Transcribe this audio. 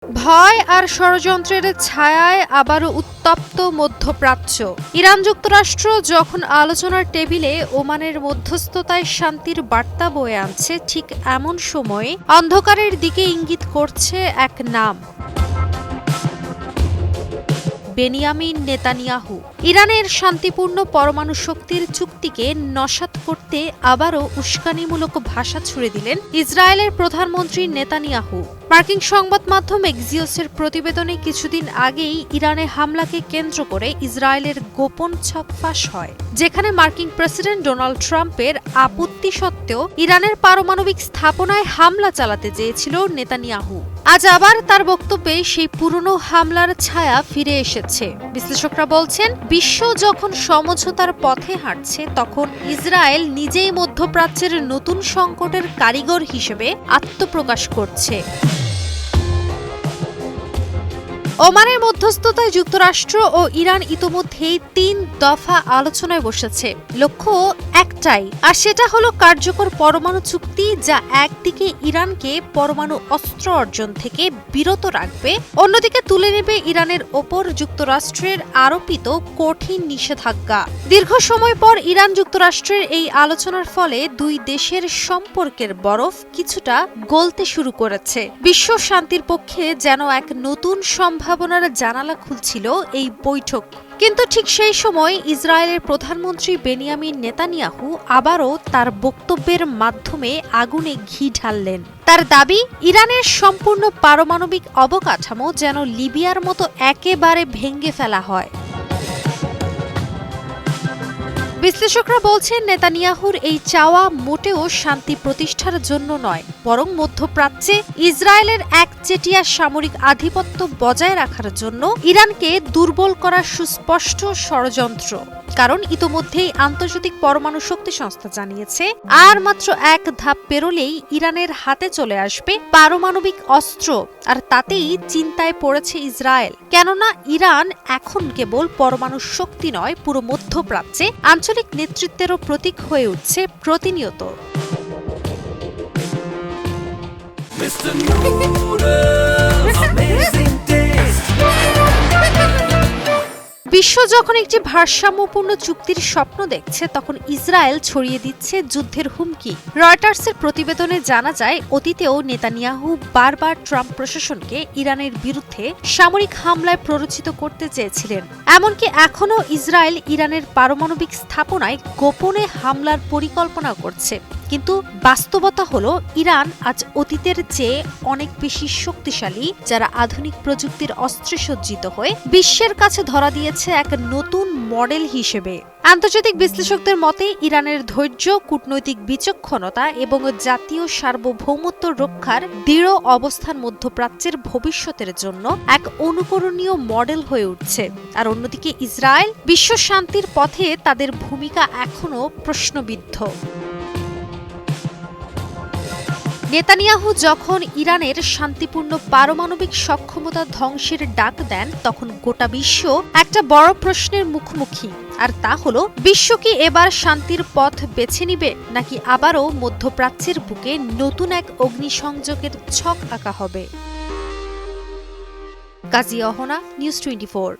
ভয় আর ষড়যন্ত্রের ছায়ায় আবারও উত্তপ্ত মধ্যপ্রাচ্য। ইরান যুক্তরাষ্ট্র যখন আলোচনার টেবিলে ওমানের মধ্যস্থতায় শান্তির বার্তা বয়ে আনছে, ঠিক এমন সময়ে অন্ধকারের দিকে ইঙ্গিত করছে এক নাম, বেনিয়ামিন নেতানিয়াহু। ইরানের শান্তিপূর্ণ পরমাণু শক্তির চুক্তিকে নস্যাৎ করতে আবারও উস্কানিমূলক ভাষা ছুড়ে দিলেন ইসরায়েলের প্রধানমন্ত্রী নেতানিয়াহু। মার্কিন সংবাদ মাধ্যম এক্সিওসের প্রতিবেদনে কিছুদিন আগেই ইরানে হামলাকে কেন্দ্র করে ইসরায়েলের গোপন ছক ফাঁস হয়, যেখানে মার্কিন প্রেসিডেন্ট ডোনাল্ড ট্রাম্পের আপত্তি সত্ত্বেও ইরানের পারমাণবিক স্থাপনায় হামলা চালাতে চেয়েছিল নেতানিয়াহু। আজ আবার তার বক্তব্যে সেই পুরনো হামলার ছায়া ফিরে এসেছে। বিশ্লেষকরা বলছেন, বিশ্ব যখন সমঝোতার পথে হাঁটছে, তখন ইসরায়েল নিজেই মধ্যপ্রাচ্যের নতুন সংকটের কারিগর হিসেবে আত্মপ্রকাশ করছে। ওমানের মধ্যস্থতায় যুক্তরাষ্ট্র ও ইরান ইতোমধ্যেই ৩ দফা আলোচনায় বসেছে। লক্ষ্য একটাই, আর সেটা হলো কার্যকর পরমাণু চুক্তি, যা একদিকে ইরানকে পরমাণু অস্ত্র অর্জন থেকে বিরত রাখবে, অন্যদিকে তুলে নেবে ইরানের ওপর যুক্তরাষ্ট্রের আরোপিত কঠিন নিষেধাজ্ঞা। দীর্ঘ সময় পর ইরান যুক্তরাষ্ট্রের এই আলোচনার ফলে দুই দেশের সম্পর্কের বরফ কিছুটা গলতে শুরু করেছে। বিশ্ব শান্তির পক্ষে যেন এক নতুন সম্ভাবনার জানালা খুলছিল এই বৈঠক। কিন্তু ঠিক সেই সময় ইসরায়েলের প্রধানমন্ত্রী বেনিয়ামিন নেতানিয়াহু আবারও তার বক্তব্যের মাধ্যমে আগুনে ঘি ঢাললেন। তার দাবি, ইরানের সম্পূর্ণ পারমাণবিক অবকাঠামো যেন লিবিয়ার মতো একেবারে ভেঙে ফেলা হয়। বিশ্লেষকরা বলছেন, নেতানিয়াহুর এই চাওয়া মোটেও শান্তি প্রতিষ্ঠার জন্য নয়, বরং মধ্যপ্রাচ্যে ইসরায়েলের একচেটিয়া সামরিক আধিপত্য বজায় রাখার জন্য ইরানকে দুর্বল করার সুস্পষ্ট ষড়যন্ত্র। কারণ ইতোমধ্যেই আন্তর্জাতিক পরমাণু শক্তি সংস্থা জানিয়েছে, আর মাত্র এক ধাপ পেরোলেই ইরানের হাতে চলে আসবে পারমাণবিক অস্ত্র, আর তাতেই চিন্তায় পড়েছে ইসরায়েল। কেননা ইরান এখন কেবল পরমাণু শক্তি নয়, পুরো মধ্যপ্রাচ্যে আঞ্চলিক নেতৃত্বেরও প্রতীক হয়ে উঠছে প্রতিনিয়ত। বিশ্ব যখন একটি ভারসাম্যপূর্ণ চুক্তির স্বপ্ন দেখছে, তখন ইসরায়েল ছড়িয়ে দিচ্ছে যুদ্ধের হুমকি। রয়টার্সের প্রতিবেদনে জানা যায়, অতীতেও নেতানিয়াহু বারবার ট্রাম্প প্রশাসনকে ইরানের বিরুদ্ধে সামরিক হামলায় প্ররোচিত করতে চেয়েছিলেন। এমনকি এখনও ইসরায়েল ইরানের পারমাণবিক স্থাপনায় গোপনে হামলার পরিকল্পনা করছে। কিন্তু বাস্তবতা হলো, ইরান আজ অতীতের চেয়ে অনেক বেশি শক্তিশালী, যারা আধুনিক প্রযুক্তির অস্ত্রে সজ্জিত হয়ে বিশ্বের কাছে ধরা দিয়েছে এক নতুন মডেল হিসেবে। আন্তর্জাতিক বিশ্লেষকদের মতে, ইরানের ধৈর্য, কূটনৈতিক বিচক্ষণতা এবং জাতীয় সার্বভৌমত্ব রক্ষার দৃঢ় অবস্থান মধ্যপ্রাচ্যের ভবিষ্যতের জন্য এক অনুকরণীয় মডেল হয়ে উঠছে। আর অন্যদিকে ইসরায়েল, বিশ্ব শান্তির পথে তাদের ভূমিকা এখনও প্রশ্নবিদ্ধ। নেতানিয়াহু যখন ইরানের শান্তিপূর্ণ পারমাণবিক সক্ষমতা ধ্বংসের ডাক দেন, তখন গোটা বিশ্ব একটা বড় প্রশ্নের মুখোমুখি, আর তা হলো, বিশ্ব কি এবার শান্তির পথ বেছে নিবে, নাকি আবারও মধ্যপ্রাচ্যের বুকে নতুন এক অগ্নিসংযোগের ছক আঁকা হবে। কাজী অহনা, নিউজ 24।